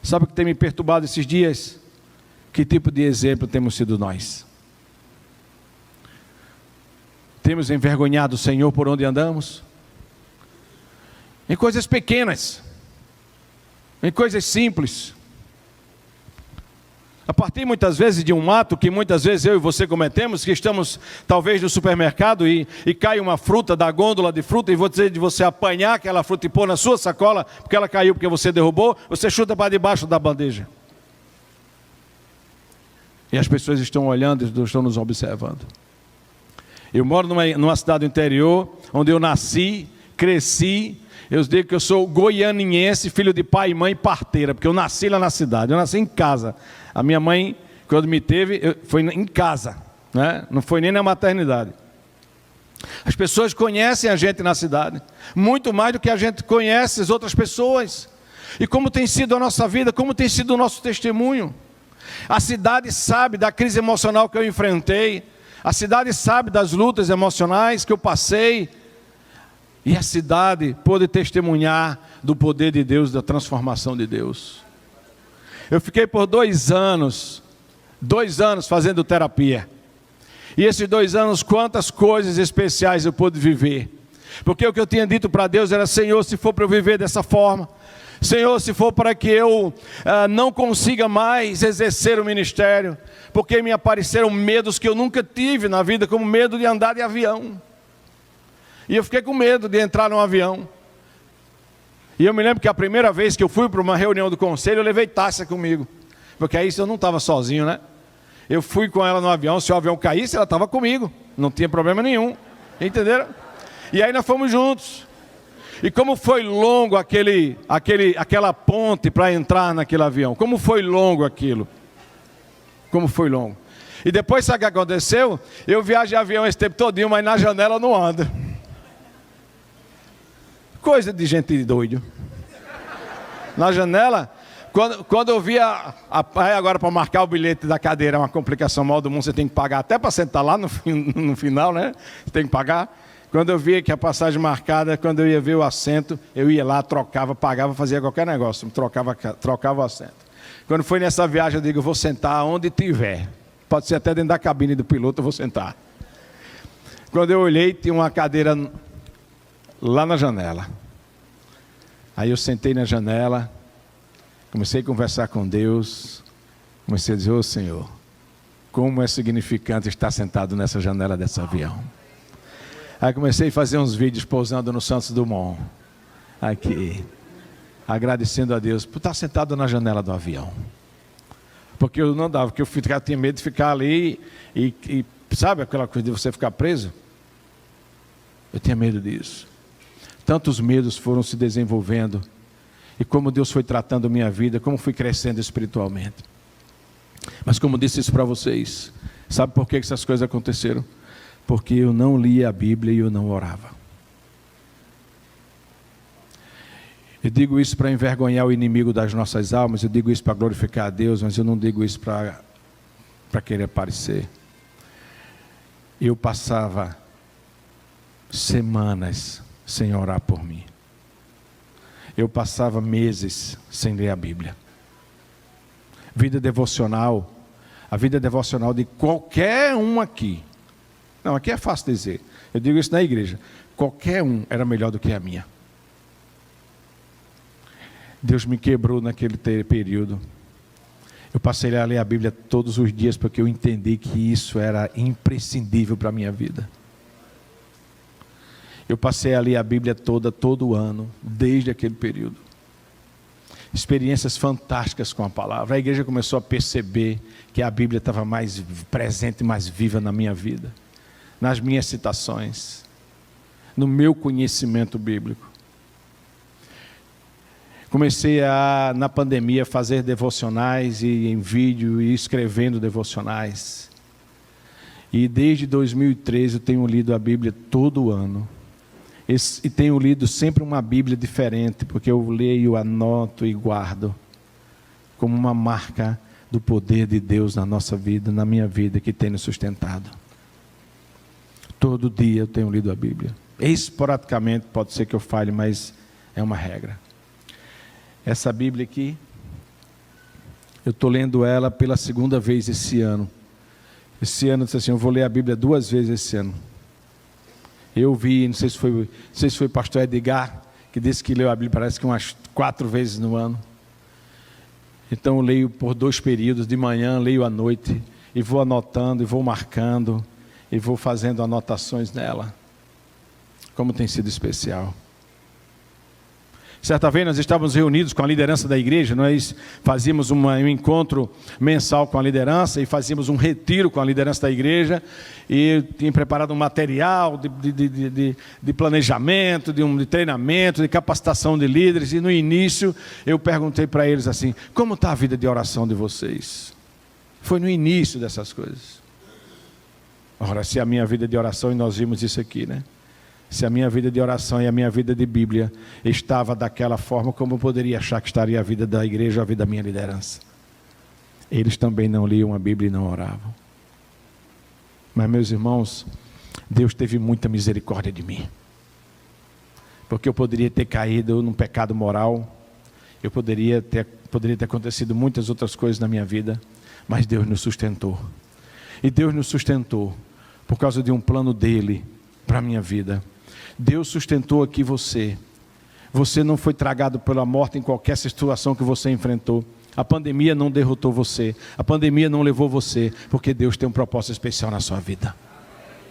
Sabe o que tem me perturbado esses dias? Que tipo de exemplo temos sido nós? Temos envergonhado o Senhor por onde andamos? Em coisas pequenas, em coisas simples. A partir muitas vezes de um ato que muitas vezes eu e você cometemos, que estamos talvez no supermercado e cai uma fruta da gôndola de fruta, e de você apanhar aquela fruta e pôr na sua sacola, porque ela caiu porque você derrubou, você chuta para debaixo da bandeja. E as pessoas estão olhando e estão nos observando. Eu moro numa cidade do interior, onde eu nasci, cresci. Eu digo que eu sou goianiense, filho de pai e mãe parteira, porque eu nasci lá na cidade, eu nasci em casa. A minha mãe, quando me teve, foi em casa, né? Não foi nem na maternidade. As pessoas conhecem a gente na cidade, muito mais do que a gente conhece as outras pessoas. E como tem sido a nossa vida, como tem sido o nosso testemunho. A cidade sabe da crise emocional que eu enfrentei, a cidade sabe das lutas emocionais que eu passei, e a cidade pôde testemunhar do poder de Deus, da transformação de Deus. Eu fiquei por 2 anos fazendo terapia. E esses 2 anos, quantas coisas especiais eu pude viver. Porque o que eu tinha dito para Deus era: Senhor, se for para eu viver dessa forma, Senhor, se for para que eu não consiga mais exercer o ministério, porque me apareceram medos que eu nunca tive na vida, como medo de andar de avião. E eu fiquei com medo de entrar num avião. E eu me lembro que a primeira vez que eu fui para uma reunião do conselho, eu levei Tássia comigo. Porque aí eu não estava sozinho, né? Eu fui com ela no avião, se o avião caísse, ela estava comigo. Não tinha problema nenhum. Entenderam? E aí nós fomos juntos. E como foi longo aquela ponte para entrar naquele avião. Como foi longo aquilo. Como foi longo. E depois, sabe o que aconteceu? Eu viajo de avião esse tempo todinho, mas na janela eu não ando. Coisa de gente doido. Na janela, quando eu via... Agora, para marcar o bilhete da cadeira é uma complicação maior do mundo, você tem que pagar até para sentar lá no final, né? Você tem que pagar. Quando eu via que a passagem marcada, quando eu ia ver o assento, eu ia lá, trocava, pagava, fazia qualquer negócio, trocava o assento. Quando foi nessa viagem, eu digo: eu vou sentar onde tiver. Pode ser até dentro da cabine do piloto, eu vou sentar. Quando eu olhei, tinha uma cadeira lá na janela. Aí eu sentei na janela, comecei a conversar com Deus, comecei a dizer: ô Senhor, como é significante estar sentado nessa janela desse avião. Aí comecei a fazer uns vídeos pousando no Santos Dumont, aqui, agradecendo a Deus por estar sentado na janela do avião. Porque eu não dava, porque eu tinha medo de ficar ali e sabe aquela coisa de você ficar preso? Eu tinha medo disso. Tantos medos foram se desenvolvendo, e como Deus foi tratando a minha vida, como fui crescendo espiritualmente. Mas como disse isso para vocês, sabe por que essas coisas aconteceram? Porque eu não lia a Bíblia e eu não orava. Eu digo isso para envergonhar o inimigo das nossas almas, eu digo isso para glorificar a Deus, mas eu não digo isso para querer aparecer. Eu passava semanas sem orar por mim. Eu passava meses sem ler a Bíblia. Vida devocional, a vida devocional de qualquer um aqui. Não, aqui é fácil dizer. Eu digo isso na igreja. Qualquer um era melhor do que a minha. Deus me quebrou naquele período. Eu passei a ler a Bíblia todos os dias, porque eu entendi que isso era imprescindível para a minha vida. Eu passei a ler a Bíblia todo ano, desde aquele período. Experiências fantásticas com a palavra. A igreja começou a perceber que a Bíblia estava mais presente, mais viva na minha vida, nas minhas citações, no meu conhecimento bíblico. Comecei na pandemia, fazer devocionais e em vídeo e escrevendo devocionais. E desde 2013 eu tenho lido a Bíblia todo ano. E tenho lido sempre uma Bíblia diferente, porque eu leio, anoto e guardo como uma marca do poder de Deus na nossa vida, na minha vida, que tem nos sustentado. Todo dia eu tenho lido a Bíblia. Esporadicamente pode ser que eu falhe, mas é uma regra. Essa Bíblia aqui Eu estou lendo ela pela segunda vez esse ano. Esse ano eu disse assim, eu vou ler a Bíblia 2 vezes esse ano. Eu vi, não sei se foi o pastor Edgar, que disse que leu a Bíblia parece que umas 4 vezes no ano. Então eu leio por 2 períodos, de manhã, leio à noite, e vou anotando, e vou marcando, e vou fazendo anotações nela. Como tem sido especial. Certa vez nós estávamos reunidos com a liderança da igreja, nós fazíamos um encontro mensal com a liderança e fazíamos um retiro com a liderança da igreja e tinha preparado um material de planejamento, de treinamento, de capacitação de líderes, e no início eu perguntei para eles assim, como está a vida de oração de vocês? Foi no início dessas coisas. Ora, se a minha vida de oração, e nós vimos isso aqui, né? Se a minha vida de oração e a minha vida de Bíblia estava daquela forma, como eu poderia achar que estaria a vida da igreja, a vida da minha liderança? Eles também não liam a Bíblia e não oravam. Mas, meus irmãos, Deus teve muita misericórdia de mim. Porque eu poderia ter caído num pecado moral, poderia ter acontecido muitas outras coisas na minha vida, mas Deus nos sustentou. E Deus nos sustentou por causa de um plano dele para a minha vida. Deus sustentou aqui você. Você não foi tragado pela morte em qualquer situação que você enfrentou. A pandemia não derrotou você. A pandemia não levou você, porque Deus tem um propósito especial na sua vida.